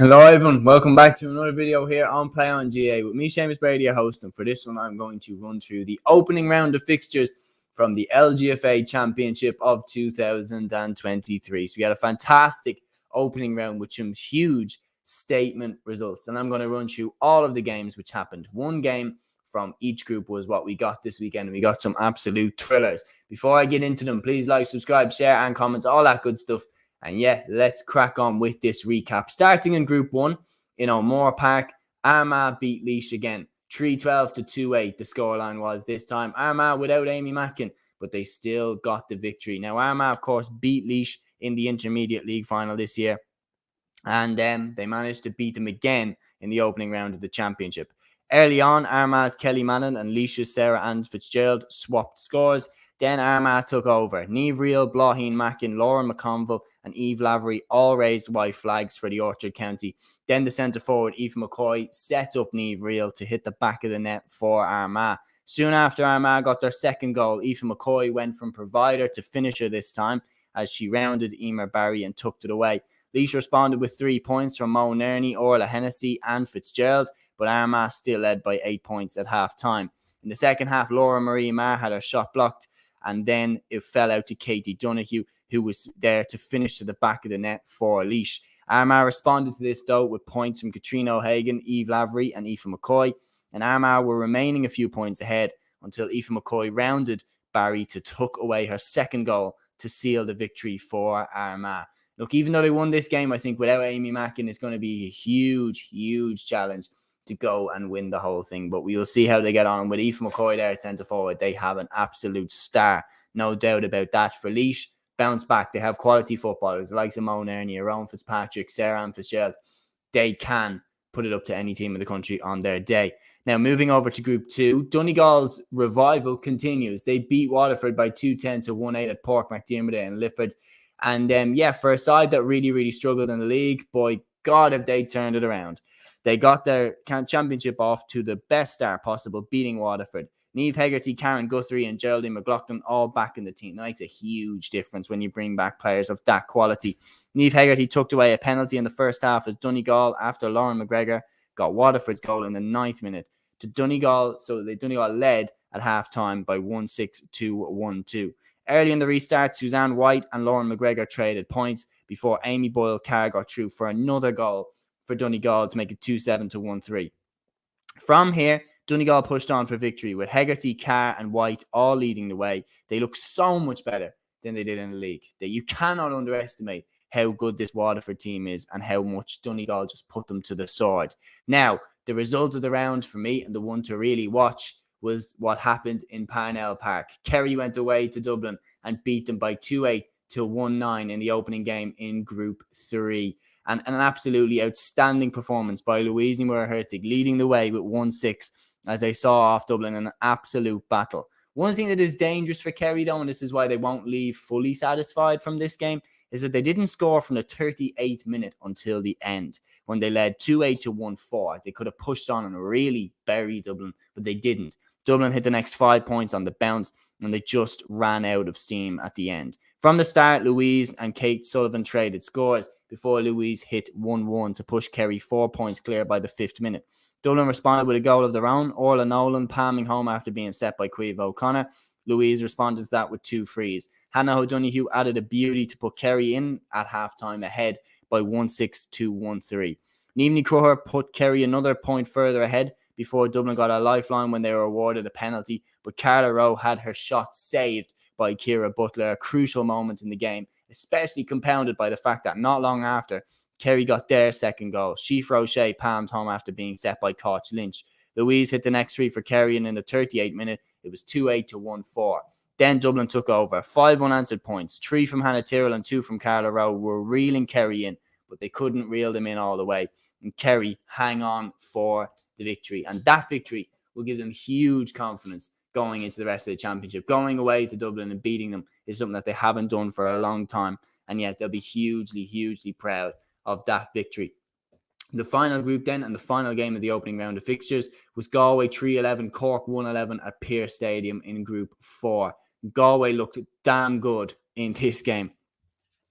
Hello everyone, welcome back to another video here on Play on GAA with me, Seamus, Brady, your host, and for this one I'm going to run through the opening round of fixtures from the LGFA Championship of 2023. So we had a fantastic opening round with some huge statement results, and I'm going to run through all of the games which happened. One game from each group was what we got this weekend, and we got some absolute thrillers. Before I get into them, please like, subscribe, share and comment, all that good stuff. And yeah, let's crack on with this recap. Starting in Group 1, in O'Moore Park, Armagh beat Laois again. 3-12 to 2-8 the scoreline was this time. Armagh without Amy Mackin, but they still got the victory. Now, Armagh, of course, beat Laois in the Intermediate League final this year. And they managed to beat them again in the opening round of the championship. Early on, Armagh's Kelly Mannon and Laois's Sarah Ann Fitzgerald swapped scores. Then Armagh took over. Niamh Reel, Blaheen Mackin, Laura McConville and Eve Lavery all raised white flags for the Orchard County. Then the centre forward, Aoife McCoy, set up Niamh Reel to hit the back of the net for Armagh. Soon after Armagh got their second goal, Aoife McCoy went from provider to finisher this time as she rounded Emer Barry and tucked it away. Laois responded with 3 points from Mo Nerney, Orla Hennessy and Fitzgerald, but Armagh still led by 8 points at half-time. In the second half, Laura Marie Marr had her shot blocked, and then it fell out to Katie Donoghue, who was there to finish to the back of the net for Laois. Armagh responded to this, though, with points from Katrina O'Hagan, Eve Lavery and Aoife McCoy, and Armagh were remaining a few points ahead until Aoife McCoy rounded Barry to tuck away her second goal to seal the victory for Armagh. Look, even though they won this game, I think without Amy Mackin, it's going to be a huge, huge challenge to go and win the whole thing. But we will see how they get on. With Aoife McCoy there at centre forward, they have an absolute star. No doubt about that. For Laois, bounce back. They have quality footballers, the likes of Mo Nerney, Rowan Fitzpatrick, Sarah Ann Fitzgerald. They can put it up to any team in the country on their day. Now, moving over to Group 2, Donegal's revival continues. They beat Waterford by 2-10 to 1-8 at Pork McDiarmid and Lifford. And for a side that really, really struggled in the league, boy, God, have they turned it around. They got their championship off to the best start possible, beating Waterford. Niamh Hegarty, Karen Guthrie and Geraldine McLaughlin all back in the team. That makes a huge difference when you bring back players of that quality. Niamh Hegarty tucked away a penalty in the first half as Donegal, after Lauren McGregor, got Waterford's goal in the 9th minute to Donegal, so Donegal led at half-time by 1-6 to 1-2. Early in the restart, Suzanne White and Lauren McGregor traded points before Amy Boyle Carr got through for another goal for Donegal to make it 2-7 to 1-3. From here, Donegal pushed on for victory with Hegarty, Carr and White all leading the way. They look so much better than they did in the league. You cannot underestimate how good this Waterford team is and how much Donegal just put them to the sword. Now, the result of the round for me and the one to really watch was what happened in Parnell Park. Kerry went away to Dublin and beat them by 2-8 to 1-9 in the opening game in Group 3. And an absolutely outstanding performance by Louise Moore-Hertig, leading the way with 1-6 as they saw off Dublin in an absolute battle. One thing that is dangerous for Kerry, though, and this is why they won't leave fully satisfied from this game, is that they didn't score from the 38th minute until the end, when they led 2-8 to 1-4. They could have pushed on and really buried Dublin, but they didn't. Dublin hit the next 5 points on the bounce, and they just ran out of steam at the end. From the start, Louise and Kate Sullivan traded scores before Louise hit 1-1 to push Kerry 4 points clear by the 5th minute. Dublin responded with a goal of their own, Orla Nolan palming home after being set by Caoimhe O'Connor. Louise responded to that with 2 frees. Hannah O'Donoghue added a beauty to put Kerry in at half-time ahead by 1-6 to 1-3. Niamh Crowher put Kerry another point further ahead before Dublin got a lifeline when they were awarded a penalty, but Carla Rowe had her shot saved by Ciara Butler, a crucial moment in the game, especially compounded by the fact that not long after, Kerry got their second goal. Sheaf Roche palmed home after being set by Koch Lynch. Louise hit the next 3 for Kerry, and in the 38th minute, it was 2-8 to 1-4. Then Dublin took over. 5 unanswered points, 3 from Hannah Tyrrell and 2 from Carla Rowe were reeling Kerry in, but they couldn't reel them in all the way. And Kerry hang on for the victory. And that victory will give them huge confidence going into the rest of the championship. Going away to Dublin and beating them is something that they haven't done for a long time. And yet they'll be hugely, hugely proud of that victory. The final group then, and the final game of the opening round of fixtures, was Galway 3-11, Cork 1-11 at Pearse Stadium in Group 4. Galway looked damn good in this game.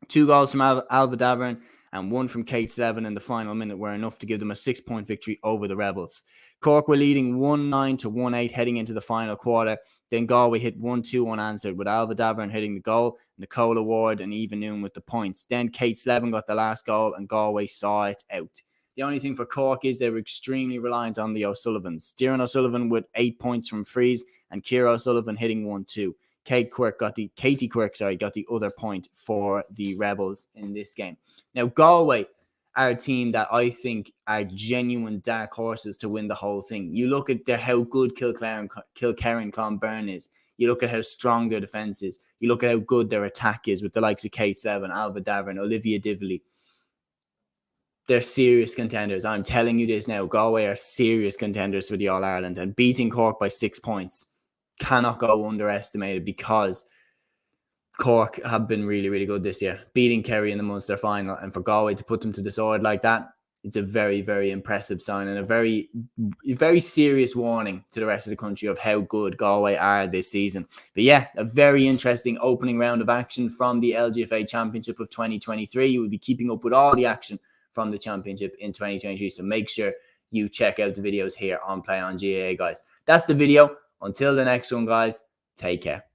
2 goals from Alva Davern and one from Kate Seven in the final minute were enough to give them a 6-point victory over the Rebels. Cork were leading 1-9 to 1-8 heading into the final quarter. Then Galway hit 1-2 unanswered, with Alva Davern hitting the goal, Nicola Ward and Eva Noon with the points. Then Kate Seven got the last goal and Galway saw it out. The only thing for Cork is they were extremely reliant on the O'Sullivans. Doireann O'Sullivan with 8 points from frees and Ciara O'Sullivan hitting 1-2. Katie Quirk got the other point for the Rebels in this game. Now, Galway are a team that I think are genuine dark horses to win the whole thing. You look at how good Kilkerran Clonberne is. You look at how strong their defence is. You look at how good their attack is with the likes of Kate Seven, Alva Davern, Olivia Dively. They're serious contenders. I'm telling you this now. Galway are serious contenders for the All-Ireland, and beating Cork by 6 points cannot go underestimated, because Cork have been really, really good this year, beating Kerry in the Munster final, and for Galway to put them to the sword like that, it's a very, very impressive sign and a very, very serious warning to the rest of the country of how good Galway are this season. But yeah, a very interesting opening round of action from the LGFA Championship of 2023. You will be keeping up with all the action from the championship in 2023, so make sure you check out the videos here on Play on GAA, guys. That's the video. Until the next one, guys, take care.